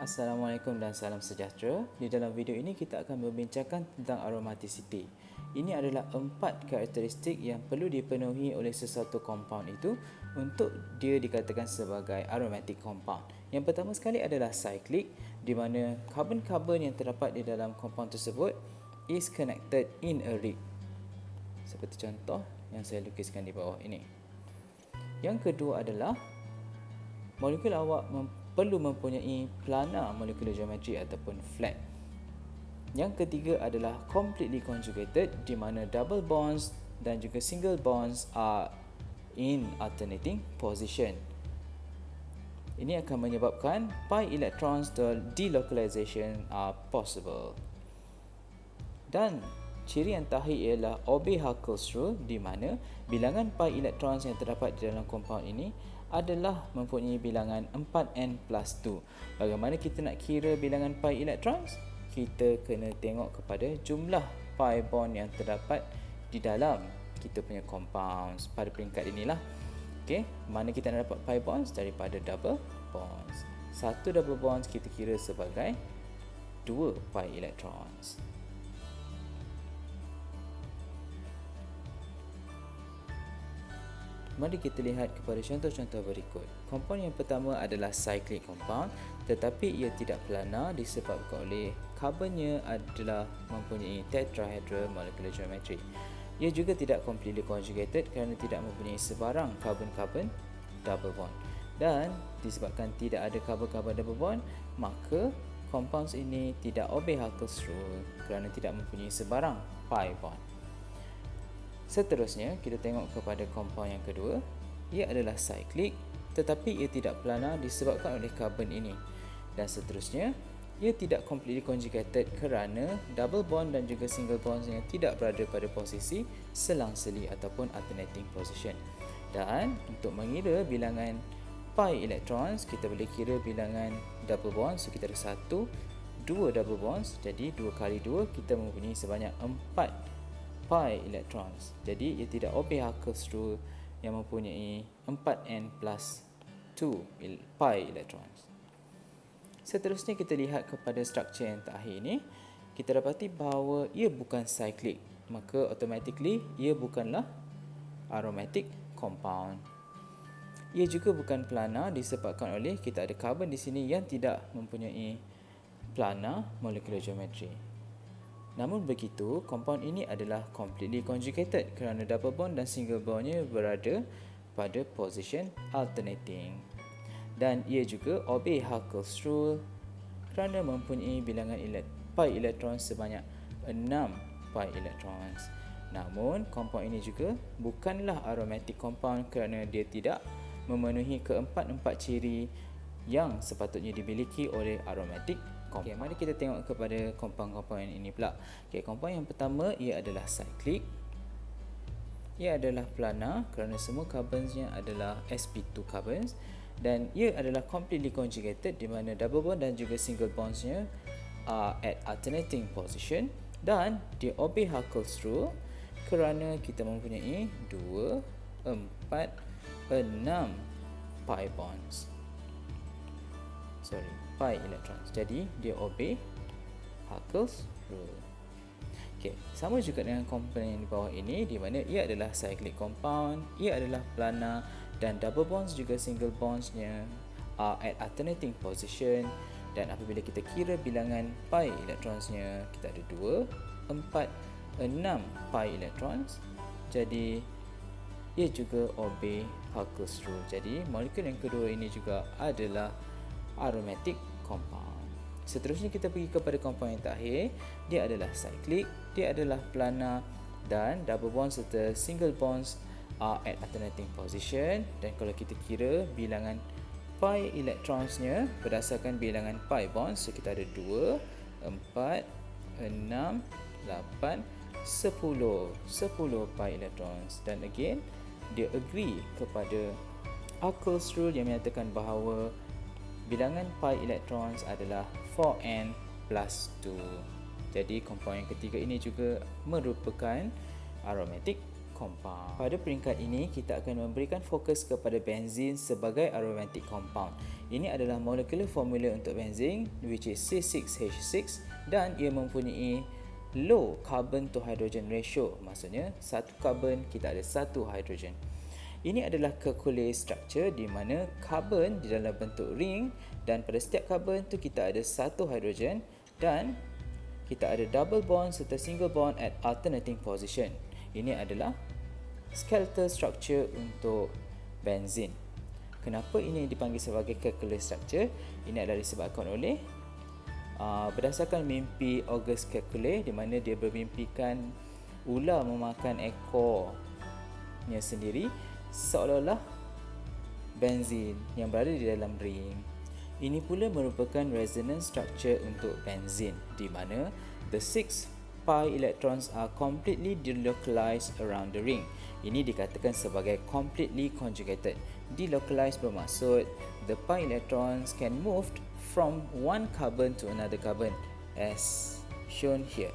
Assalamualaikum dan salam sejahtera. Di dalam video ini kita akan membincangkan tentang aromaticity. Ini adalah 4 karakteristik yang perlu dipenuhi oleh sesuatu compound itu untuk dia dikatakan sebagai aromatic compound. Yang pertama sekali adalah cyclic, di mana karbon-karbon yang terdapat di dalam compound tersebut is connected in a ring. Seperti contoh yang saya lukiskan di bawah ini. Yang kedua adalah molekul awak perlu mempunyai planar molecular geometry ataupun flat. Yang ketiga adalah completely conjugated, di mana double bonds dan juga single bonds are in alternating position. Ini akan menyebabkan pi electrons delocalization are possible. Dan ciri yang terakhir ialah Obey-Huckel's rule, di mana bilangan pi electrons yang terdapat di dalam compound ini adalah mempunyai bilangan 4n plus 2. Bagaimana kita nak kira bilangan pi electrons? Kita kena tengok kepada jumlah pi bond yang terdapat di dalam kita punya compounds pada peringkat inilah. Okey, mana kita nak dapat pi bonds? Daripada double bonds. Satu double bonds kita kira sebagai 2 pi electrons. Mari kita lihat kepada contoh-contoh berikut. Compound yang pertama adalah cyclic compound, tetapi ia tidak planar disebabkan oleh karbonnya adalah mempunyai tetrahedral molecular geometry. Ia juga tidak completely conjugated kerana tidak mempunyai sebarang karbon-karbon double bond. Dan disebabkan tidak ada karbon-karbon double bond, maka compounds ini tidak Obey-Huckel's rule kerana tidak mempunyai sebarang pi bond. Seterusnya, kita tengok kepada compound yang kedua. Ia adalah cyclic, tetapi ia tidak planar disebabkan oleh karbon ini. Dan seterusnya, ia tidak completely conjugated kerana double bond dan juga single bonds yang tidak berada pada posisi selang-seli ataupun alternating position. Dan untuk mengira bilangan pi electrons, kita boleh kira bilangan double bonds. So kita ada 1, 2 double bonds. Jadi 2 kali 2 kita mempunyai sebanyak 4 pi electrons. Jadi ia tidak Obey-Huckel's rule yang mempunyai 4n plus 2 pi electrons. Seterusnya kita lihat kepada struktur yang terakhir ini. Kita dapati bahawa ia bukan cyclic, maka automatically ia bukanlah aromatic compound. Ia juga bukan planar disebabkan oleh kita ada karbon di sini yang tidak mempunyai planar molecular geometry. Namun begitu, compound ini adalah completely conjugated kerana double bond dan single bondnya berada pada position alternating. Dan ia juga Obey-Huckel's rule kerana mempunyai bilangan pi electrons sebanyak 6 pi electrons. Namun, compound ini juga bukanlah aromatic compound kerana dia tidak memenuhi keempat-empat ciri yang sepatutnya dimiliki oleh aromatic compound. Okay, mari kita tengok kepada compound-compound ini pula. Okay, compound yang pertama ia adalah cyclic. Ia adalah planar kerana semua carbonsnya adalah sp2 carbons, dan ia adalah completely conjugated di mana double bond dan juga single bondsnya are at alternating position, dan dia Obey-Huckel's rule kerana kita mempunyai 2, 4, 6 pi bonds. Pi electrons. Jadi dia Obey-Huckel's rule. Okey, sama juga dengan komponen yang di bawah ini, di mana ia adalah cyclic compound, ia adalah planar, dan double bonds juga single bondsnya are at alternating position. Dan apabila kita kira bilangan pi electronsnya, kita ada 2, 4, 6 pi electrons. Jadi ia juga Obey-Huckel's rule. Jadi molekul yang kedua ini juga adalah aromatic compound. Seterusnya kita pergi kepada compound yang terakhir. Dia adalah cyclic, dia adalah planar, dan double bonds serta single bonds are at alternating position. Dan kalau kita kira bilangan pi electronsnya berdasarkan bilangan pi bonds, so kita ada 2, 4, 6, 8, 10 pi electrons. Dan again, dia agree kepada Huckel's rule yang menyatakan bahawa bilangan pi electrons adalah 4n plus 2. Jadi compound yang ketiga ini juga merupakan aromatic compound. Pada peringkat ini, kita akan memberikan fokus kepada benzene sebagai aromatic compound. Ini adalah molecular formula untuk benzene, which is C6H6, dan ia mempunyai low carbon to hydrogen ratio. Maksudnya, satu carbon kita ada satu hydrogen. Ini adalah Kekulé structure di mana carbon di dalam bentuk ring, dan pada setiap carbon tu kita ada satu hydrogen dan kita ada double bond serta single bond at alternating position. Ini adalah skeletal structure untuk benzene. Kenapa ini dipanggil sebagai Kekulé structure? Ini adalah disebabkan oleh berdasarkan mimpi Auguste Kekulé, di mana dia bermimpikan ular memakan ekornya sendiri, seolah-olah benzene yang berada di dalam ring. Ini pula merupakan resonance structure untuk benzene, di mana the 6 pi electrons are completely delocalized around the ring. Ini dikatakan sebagai completely conjugated. Delocalized bermaksud the pi electrons can move from one carbon to another carbon, as shown here.